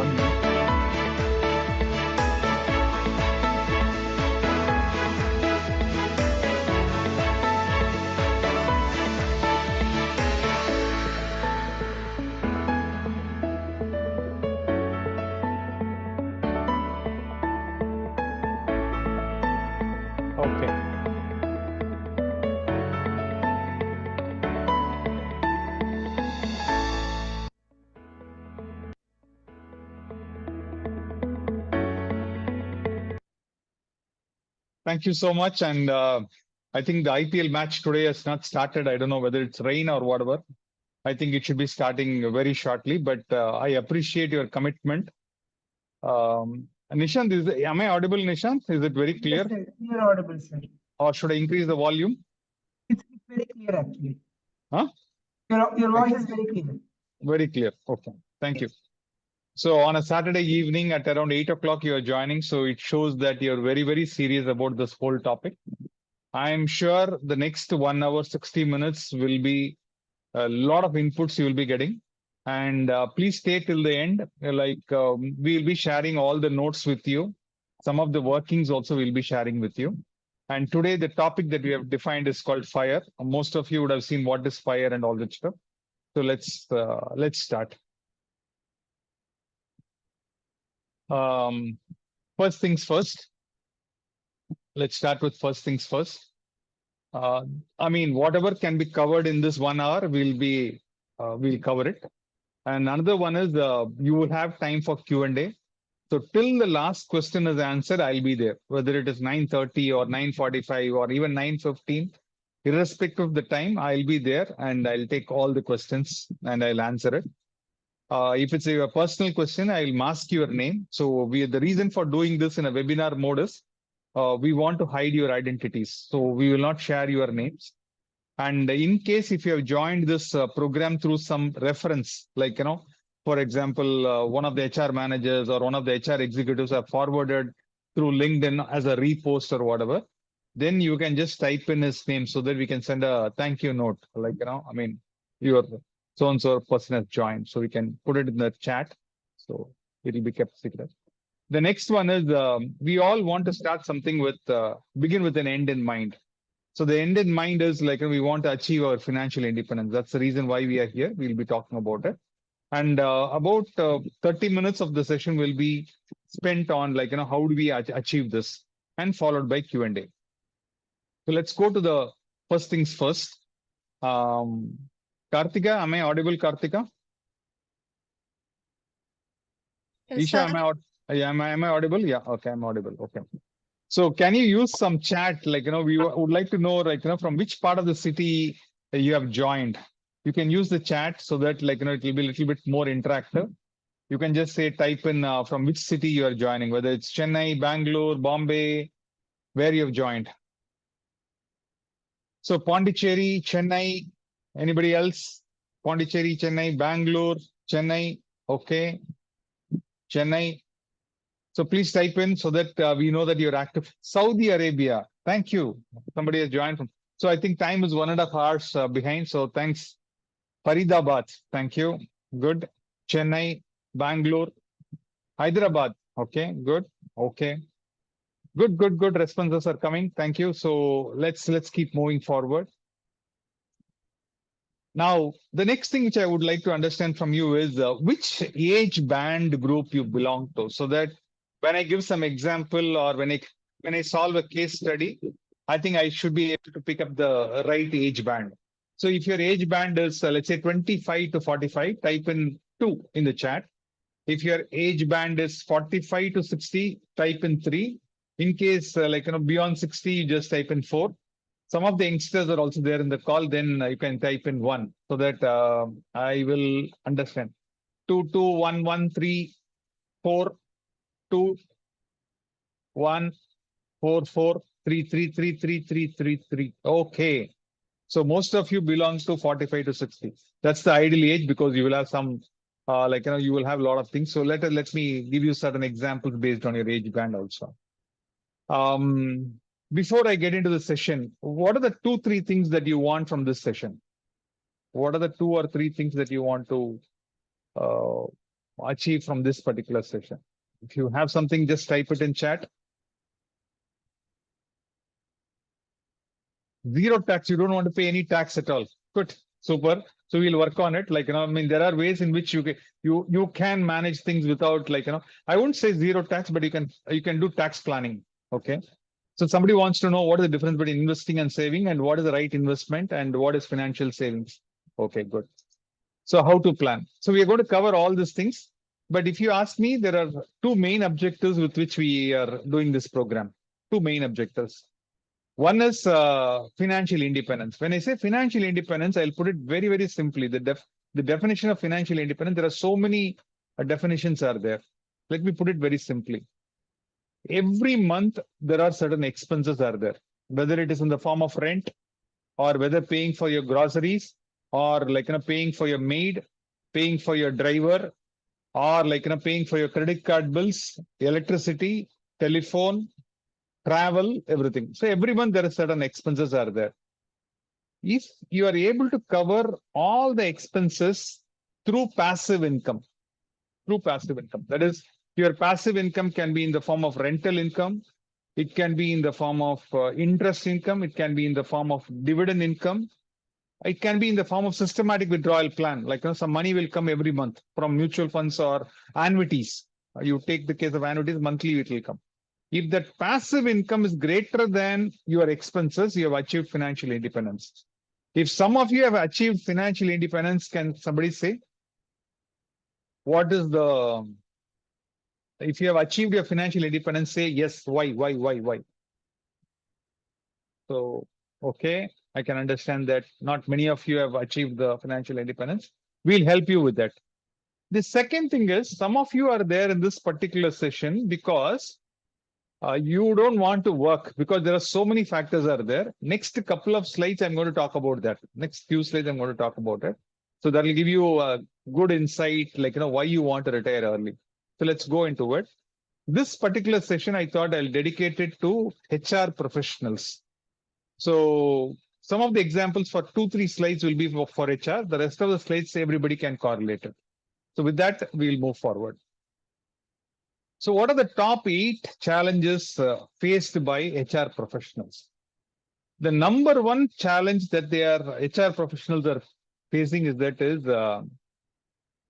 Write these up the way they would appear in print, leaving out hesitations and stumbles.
1 minute. Okay. Thank you so much. And I think the IPL match today has not started. I don't know whether it's rain or whatever. I think it should be starting very shortly, but I appreciate your commitment. Nishant, am I audible, Nishant? Is it very clear? Yes, sir. You're audible, sir. Or should I increase the volume? It's very clear, actually. Huh? Your voice is very clear. Very clear. Okay. Thank you. So on a Saturday evening at around 8 o'clock, you are joining. So it shows that you're very, very serious about this whole topic. I'm sure the next 1 hour, 60 minutes will be a lot of inputs you will be getting. And please stay till the end. We'll be sharing all the notes with you. Some of the workings also we'll be sharing with you. And today the topic that we have defined is called FIRE. Most of you would have seen what is FIRE and all that stuff. So let's start. First things first. Let's start with first things first. I mean, whatever can be covered in this 1 hour, we'll cover it. And another one is you will have time for Q&A. So till the last question is answered, I'll be there, whether it is 9:30 or 9:45 or even 9:15. Irrespective of the time, I'll be there and I'll take all the questions and I'll answer it. If it's a personal question, I'll mask your name. So the reason for doing this in a webinar mode is we want to hide your identities. So we will not share your names. And in case if you have joined this program through some reference, like, for example, one of the HR managers or one of the HR executives have forwarded through LinkedIn as a repost or whatever, then you can just type in his name so that we can send a thank you note. Like, I mean, your so-and-so person has joined. So we can put it in the chat. So it will be kept secret. The next one is we all want to start something with, begin with an end in mind. So the end in mind is like we want to achieve our financial independence. That's the reason why we are here. We'll be talking about it. And about 30 minutes of the session will be spent on like, how do we achieve this, and followed by Q&A. So let's go to the first things first. Kartika, am I audible, Kartika? Yes, Isha, sir. am I audible? Yeah, okay, I'm audible. Okay. So can you use some chat? Like, we would like to know, like, from which part of the city you have joined. You can use the chat so that, like, it will be a little bit more interactive. You can just say, type in from which city you are joining, whether it's Chennai, Bangalore, Bombay, where you have joined. So Pondicherry, Chennai, anybody else? Pondicherry, Chennai, Bangalore, Chennai, okay. Chennai. So please type in so that we know that you're active. Saudi Arabia, thank you. Somebody has joined from. So I think time is 1.5 hours behind. So thanks. Faridabad, thank you. Good. Chennai, Bangalore, Hyderabad. Okay, good. Okay. Good. Responses are coming. Thank you. So let's keep moving forward. Now, the next thing which I would like to understand from you is which age band group you belong to, so that when I give some example or when I solve a case study, I think I should be able to pick up the right age band. So if your age band is, let's say 25 to 45, type in 2 in the chat. If your age band is 45 to 60, type in 3. In case beyond 60, you just type in 4. Some of the youngsters are also there in the call, then you can type in 1 so that I will understand. 2, 2, 1, 1, 3, 4, 2, 1, 4, 4, 3, 3, 3, 3, 3, 3, 3. Okay. So most of you belong to 45 to 60. That's the ideal age because you will have some, you will have a lot of things. So let me give you certain examples based on your age band also. Before I get into the session, what are the 2-3 things that you want from this session? What are the 2 or 3 things that you want to achieve from this particular session? If you have something, just type it in chat. Zero tax. You don't want to pay any tax at all. Good. Super. So we'll work on it. Like, I mean, there are ways in which you can manage things without, like, I wouldn't say zero tax, but you can do tax planning. Okay. So somebody wants to know what is the difference between investing and saving, and what is the right investment, and what is financial savings. Okay, good. So how to plan? So we are going to cover all these things. But if you ask me, there are two main objectives with which we are doing this program. Two main objectives. One is financial independence. When I say financial independence, I'll put it very, very simply. The definition of financial independence, there are so many definitions are there. Let me put it very simply. Every month, there are certain expenses are there, whether it is in the form of rent, or whether paying for your groceries, or like paying for your maid, paying for your driver, or like paying for your credit card bills, electricity, telephone, travel, everything. So every month there are certain expenses are there. If you are able to cover all the expenses through passive income, that is, your passive income can be in the form of rental income, it can be in the form of interest income, it can be in the form of dividend income, it can be in the form of systematic withdrawal plan, like some money will come every month from mutual funds or annuities. You take the case of annuities, monthly it will come. If that passive income is greater than your expenses, you have achieved financial independence. If some of you have achieved financial independence, can somebody say what is the, if you have achieved your financial independence, say yes, why? So, okay, I can understand that not many of you have achieved the financial independence. We'll help you with that. The second thing is, some of you are there in this particular session because you don't want to work, because there are so many factors are there. Next couple of slides, I'm going to talk about that. Next few slides, I'm going to talk about it. So that will give you a good insight, like, why you want to retire early. So let's go into it. This particular session, I thought I'll dedicate it to HR professionals. So some of the examples for 2-3 slides will be for HR. The rest of the slides, everybody can correlate it. So with that, we'll move forward. So what are the top 8 challenges faced by HR professionals? The number one challenge that HR professionals are facing is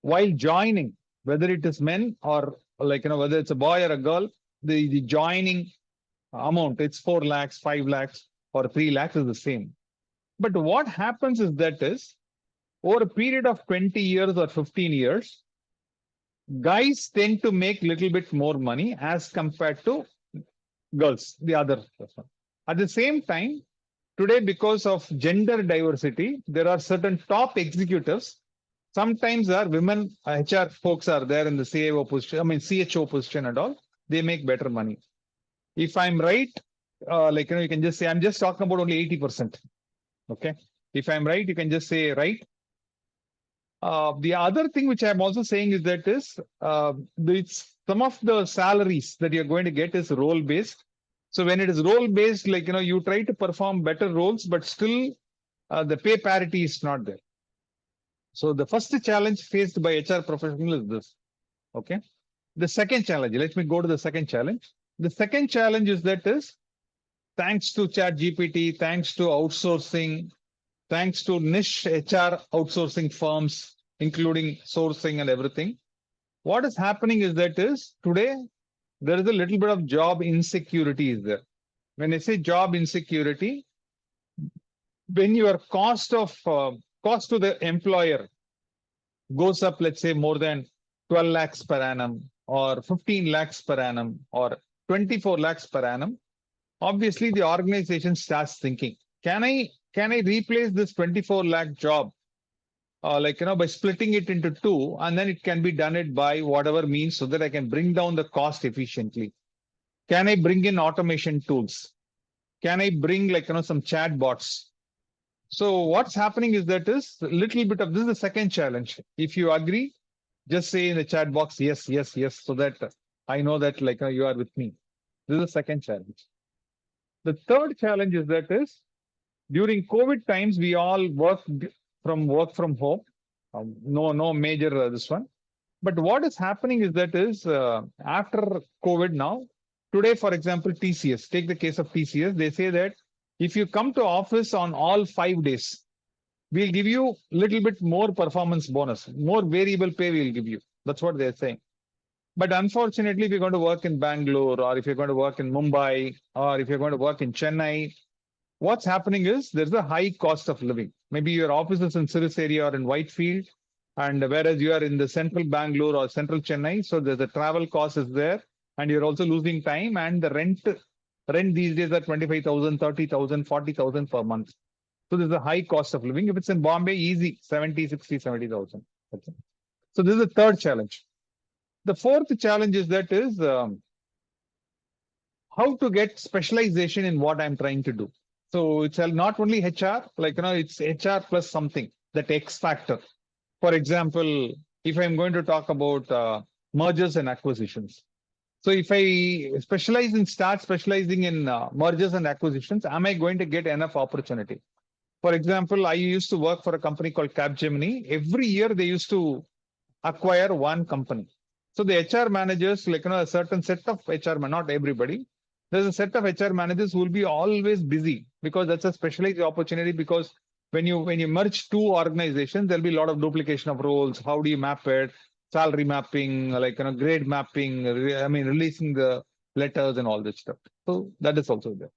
while joining, whether it is men or whether it's a boy or a girl, the joining amount, it's 4 lakhs, 5 lakhs, or 3 lakhs is the same. But what happens is over a period of 20 years or 15 years, guys tend to make little bit more money as compared to girls, the other person. At the same time, today, because of gender diversity, there are certain top executives. Sometimes are women HR folks are there in the CIO position, CHO position and all. They make better money. If I'm right, you can just say, I'm just talking about only 80%. Okay. If I'm right, you can just say right. The other thing which I'm also saying is that some of the salaries that you're going to get is role based. So when it is role based, you try to perform better roles, but still the pay parity is not there. So the first challenge faced by HR professional is this. Okay. The second challenge, let me go to the second challenge. The second challenge is thanks to ChatGPT, thanks to outsourcing, thanks to niche HR outsourcing firms, including sourcing and everything. What is happening is today there is a little bit of job insecurity is there. When I say job insecurity, when your cost to the employer goes up, let's say more than 12 lakhs per annum, or 15 lakhs per annum, or 24 lakhs per annum, obviously the organization starts thinking, can I replace this 24 lakh job by splitting it into 2, and then it can be done it by whatever means so that I can bring down the cost efficiently. Can I bring in automation tools? Can I bring some chat bots? So what's happening is a little bit of this is the second challenge. If you agree, just say in the chat box, yes, so that I know that you are with me. This is the second challenge. The third challenge is during COVID times, we all work from home. No major this one. But what is happening is that after COVID now, today, for example, TCS, take the case of TCS, they say that if you come to office on all 5 days, we'll give you a little bit more performance bonus, more variable pay we'll give you. That's what they're saying. But unfortunately, if you're going to work in Bangalore, or if you're going to work in Mumbai, or if you're going to work in Chennai, what's happening is there's a high cost of living. Maybe your office is in Cirrus area or in Whitefield, and whereas you are in the central Bangalore or central Chennai, so there's a travel cost is there, and you're also losing time, and the rent these days are 25,000, 30,000, 40,000 per month. So there's a high cost of living. If it's in Bombay, easy 70, 60, 70,000. So this is the third challenge. The fourth challenge is how to get specialization in what I'm trying to do. So it's not only HR, it's HR plus something, that X factor. For example, if I'm going to talk about mergers and acquisitions. So if I start specializing in mergers and acquisitions, am I going to get enough opportunity? For example, I used to work for a company called Capgemini. Every year they used to acquire one company. So the HR managers, a certain set of HR, not everybody, there's a set of HR managers who will be always busy, because that's a specialized opportunity. Because when you merge two organizations, there'll be a lot of duplication of roles. How do you map it? Salary mapping, grade mapping, releasing the letters and all this stuff. So that is also there.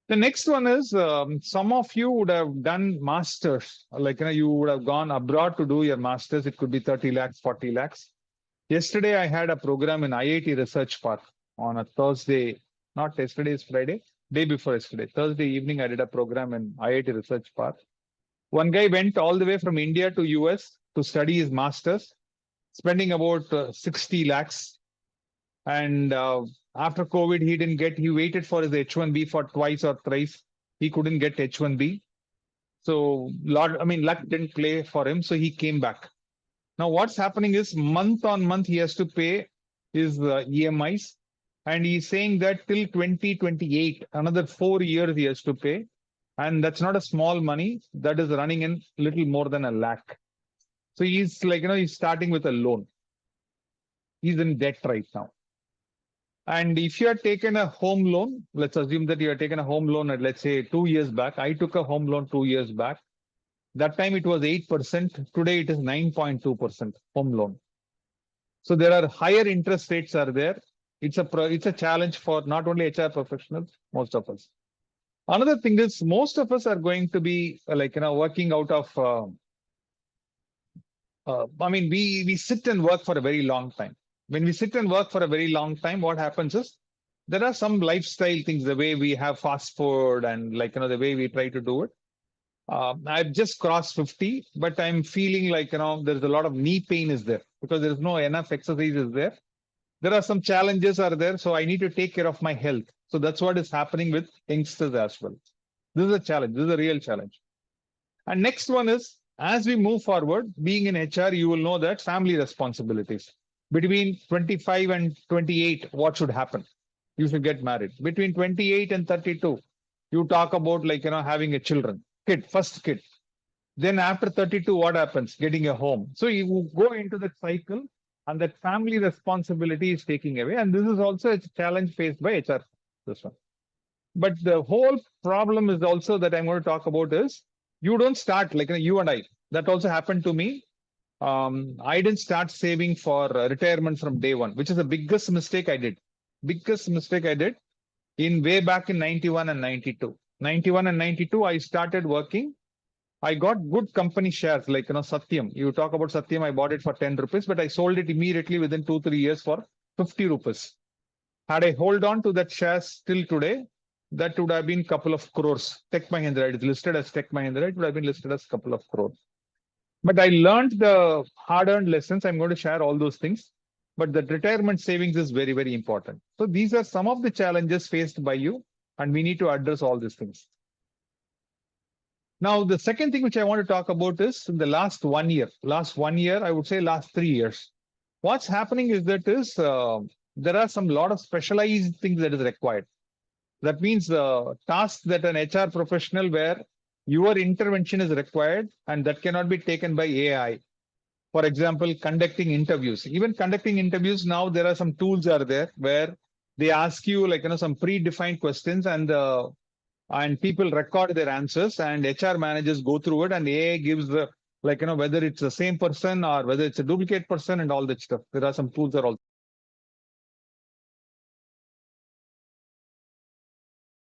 The next one is some of you would have done masters, you would have gone abroad to do your masters. It could be 30 lakhs, 40 lakhs. Yesterday, I had a program in IIT Research Park on a Thursday, not yesterday, it's Friday, day before yesterday. Thursday evening, I did a program in IIT Research Park. One guy went all the way from India to US to study his masters, spending about 60 lakhs. And after COVID, he waited for his H1B for twice or thrice. He couldn't get H1B. So, luck didn't play for him. So he came back. Now, what's happening is month on month, he has to pay his EMIs. And he's saying that till 2028, another 4 years he has to pay. And that's not a small money. That is running in little more than 1 lakh. So he's he's starting with a loan. He's in debt right now. And if you had taken a home loan, let's assume that you had taken a home loan at, let's say, 2 years back. I took a home loan 2 years back. That time it was 8%. Today it is 9.2% home loan. So there are higher interest rates are there. It's a challenge for not only HR professionals, most of us. Another thing is most of us are going to be working out of. We sit and work for a very long time. When we sit and work for a very long time, what happens is there are some lifestyle things, the way we have fast food and the way we try to do it. I've just crossed 50, but I'm feeling there's a lot of knee pain is there because there's no enough exercise is there. There are some challenges are there, so I need to take care of my health. So that's what is happening with youngsters as well. This is a challenge. This is a real challenge. And next one is, as we move forward, being in HR, you will know that family responsibilities. Between 25 and 28, what should happen? You should get married. Between 28 and 32, you talk about having a first kid. Then after 32, what happens? Getting a home. So you go into that cycle, and that family responsibility is taking away. And this is also a challenge faced by HR. This one. But the whole problem is also that I'm going to talk about is you don't start you and I. That also happened to me. I didn't start saving for retirement from day one, which is the biggest mistake I did. Biggest mistake I did in way back in 91 and 92. 91 and 92, I started working. I got good company shares Satyam. You talk about Satyam, I bought it for 10 rupees, but I sold it immediately within 2-3 years for 50 rupees. Had I hold on to that shares till today, that would have been a couple of crores. Tech Mahindra, it is listed as Tech Mahindra, it would have been listed as a couple of crores. But I learned the hard-earned lessons. I'm going to share all those things. But the retirement savings is very, very important. So these are some of the challenges faced by you, and we need to address all these things. Now, the second thing which I want to talk about is in the last 1 year. Last 1 year, I would say last 3 years. What's happening is there are some lot of specialized things that is required. That means tasks that an HR professional where your intervention is required, and that cannot be taken by AI. for example, conducting interviews. Even conducting interviews now, there are some tools are there where they ask you like some predefined questions, and people record their answers, and HR managers go through it, and AI gives the whether it's the same person or whether it's a duplicate person and all that stuff. There are some tools are also